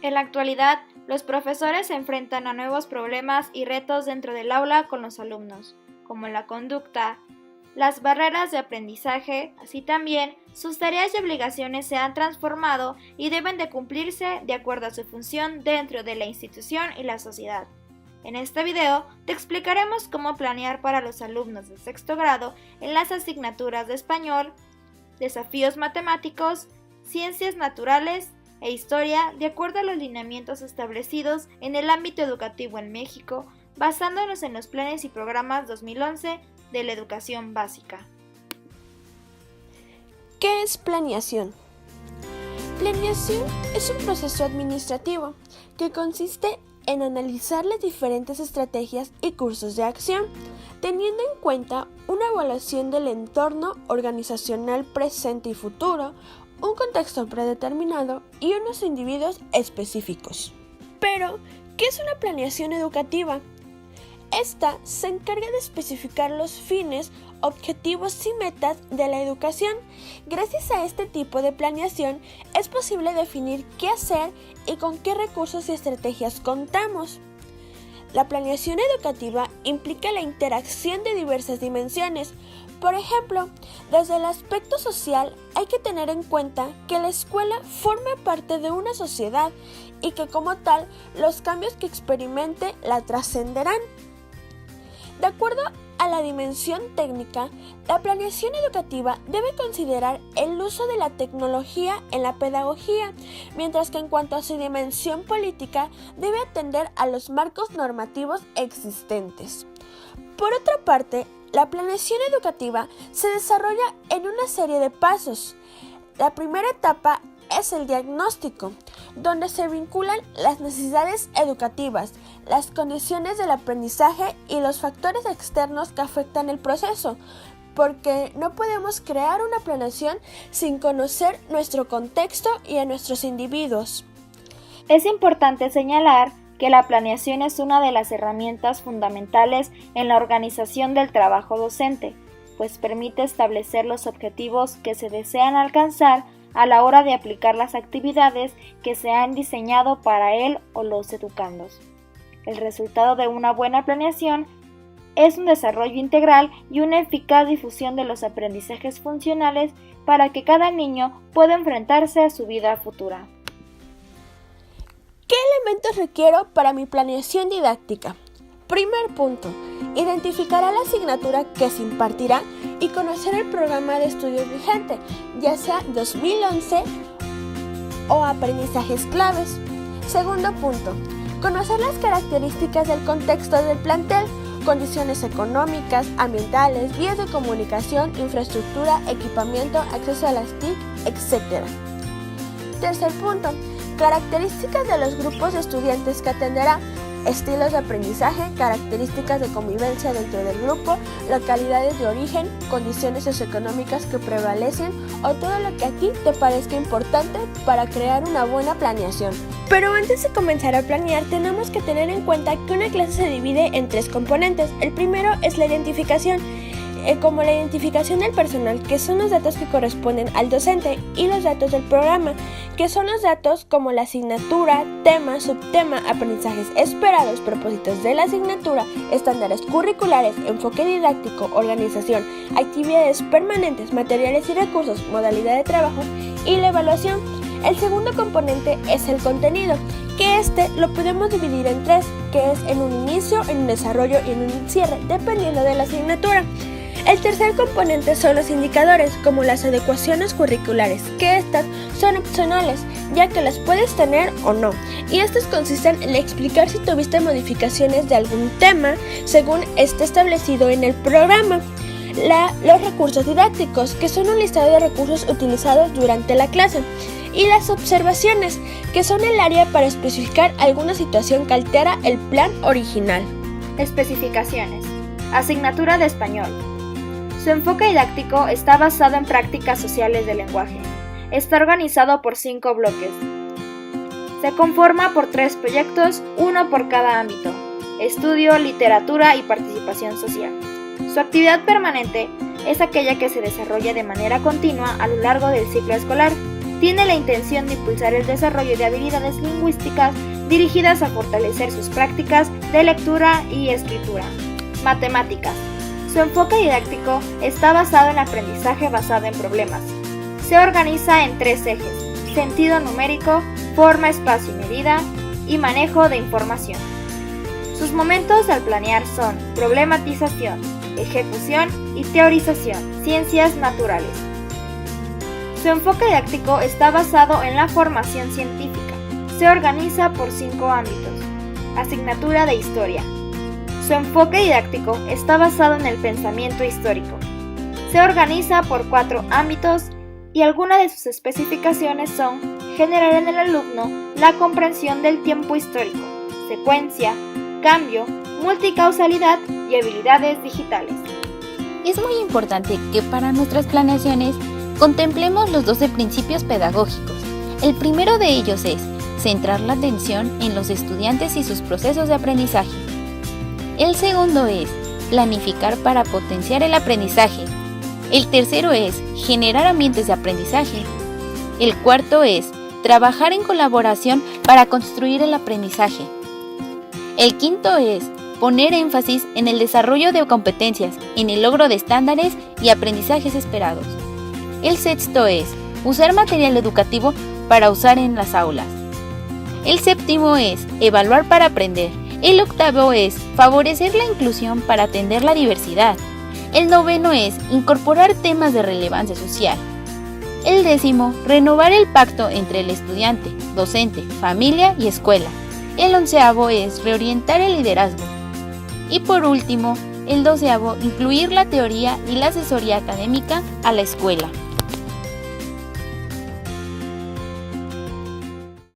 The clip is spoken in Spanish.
En la actualidad, los profesores se enfrentan a nuevos problemas y retos dentro del aula con los alumnos, como la conducta, las barreras de aprendizaje, así también sus tareas y obligaciones se han transformado y deben de cumplirse de acuerdo a su función dentro de la institución y la sociedad. En este video te explicaremos cómo planear para los alumnos de sexto grado en las asignaturas de español, desafíos matemáticos, ciencias naturales e historia de acuerdo a los lineamientos establecidos en el ámbito educativo en México, basándonos en los planes y programas 2011 de la educación básica. ¿Qué es planeación? Planeación es un proceso administrativo que consiste en analizar las diferentes estrategias y cursos de acción, teniendo en cuenta una evaluación del entorno organizacional presente y futuro, un contexto predeterminado y unos individuos específicos. Pero, ¿qué es una planeación educativa? Esta se encarga de especificar los fines, objetivos y metas de la educación. Gracias a este tipo de planeación es posible definir qué hacer y con qué recursos y estrategias contamos. La planeación educativa implica la interacción de diversas dimensiones. Por ejemplo, desde el aspecto social hay que tener en cuenta que la escuela forma parte de una sociedad y que como tal los cambios que experimente la trascenderán. De acuerdo a la dimensión técnica, la planeación educativa debe considerar el uso de la tecnología en la pedagogía, mientras que en cuanto a su dimensión política, debe atender a los marcos normativos existentes. Por otra parte, la planeación educativa se desarrolla en una serie de pasos. La primera etapa es el diagnóstico, donde se vinculan las necesidades educativas, las condiciones del aprendizaje y los factores externos que afectan el proceso, porque no podemos crear una planeación sin conocer nuestro contexto y a nuestros individuos. Es importante señalar que la planeación es una de las herramientas fundamentales en la organización del trabajo docente, pues permite establecer los objetivos que se desean alcanzar a la hora de aplicar las actividades que se han diseñado para él o los educandos. El resultado de una buena planeación es un desarrollo integral y una eficaz difusión de los aprendizajes funcionales para que cada niño pueda enfrentarse a su vida futura. ¿Qué elementos requiero para mi planeación didáctica? Primer punto, identificará la asignatura que se impartirá y conocer el programa de estudios vigente, ya sea 2011 o aprendizajes claves. Segundo punto, conocer las características del contexto del plantel, condiciones económicas, ambientales, vías de comunicación, infraestructura, equipamiento, acceso a las TIC, etc. Tercer punto, características de los grupos de estudiantes que atenderá, estilos de aprendizaje, características de convivencia dentro del grupo, localidades de origen, condiciones socioeconómicas que prevalecen o todo lo que aquí te parezca importante para crear una buena planeación. Pero antes de comenzar a planear tenemos que tener en cuenta que una clase se divide en tres componentes. El primero es la identificación, como la identificación del personal, que son los datos que corresponden al docente, y los datos del programa, que son los datos como la asignatura, tema, subtema, aprendizajes esperados, propósitos de la asignatura, estándares curriculares, enfoque didáctico, organización, actividades permanentes, materiales y recursos, modalidad de trabajo y la evaluación. El segundo componente es el contenido, que lo podemos dividir en tres, que es en un inicio, en un desarrollo y en un cierre, dependiendo de la asignatura. El tercer componente son los indicadores, como las adecuaciones curriculares, que estas son opcionales, ya que las puedes tener o no, y estos consisten en explicar si tuviste modificaciones de algún tema según esté establecido en el programa. Los recursos didácticos, que son un listado de recursos utilizados durante la clase, y las observaciones, que son el área para especificar alguna situación que altera el plan original. Especificaciones. Asignatura de español. Su enfoque didáctico está basado en prácticas sociales del lenguaje. Está organizado por 5 bloques. Se conforma por 3 proyectos, uno por cada ámbito: estudio, literatura y participación social. Su actividad permanente es aquella que se desarrolla de manera continua a lo largo del ciclo escolar. tiene la intención de impulsar el desarrollo de habilidades lingüísticas dirigidas a fortalecer sus prácticas de lectura y escritura. Matemáticas. Su enfoque didáctico está basado en aprendizaje basado en problemas. Se organiza en 3 ejes: sentido numérico, forma, espacio y medida, y manejo de información. Sus momentos al planear son problematización, ejecución y teorización, ciencias naturales. Su enfoque didáctico está basado en la formación científica. Se organiza por 5 ámbitos. Asignatura de historia. Su enfoque didáctico está basado en el pensamiento histórico. Se organiza por 4 ámbitos y algunas de sus especificaciones son generar en el alumno la comprensión del tiempo histórico, secuencia, cambio, multicausalidad y habilidades digitales. Es muy importante que para nuestras planeaciones contemplemos los 12 principios pedagógicos. El primero de ellos es centrar la atención en los estudiantes y sus procesos de aprendizaje. El segundo es planificar para potenciar el aprendizaje. El tercero es generar ambientes de aprendizaje. El cuarto es trabajar en colaboración para construir el aprendizaje. El quinto es poner énfasis en el desarrollo de competencias, en el logro de estándares y aprendizajes esperados. El sexto es usar material educativo para usar en las aulas. El séptimo es evaluar para aprender. El octavo es favorecer la inclusión para atender la diversidad. El noveno es incorporar temas de relevancia social. El décimo, renovar el pacto entre el estudiante, docente, familia y escuela. El onceavo es reorientar el liderazgo. Y por último, el 12avo, incluir la teoría y la asesoría académica a la escuela.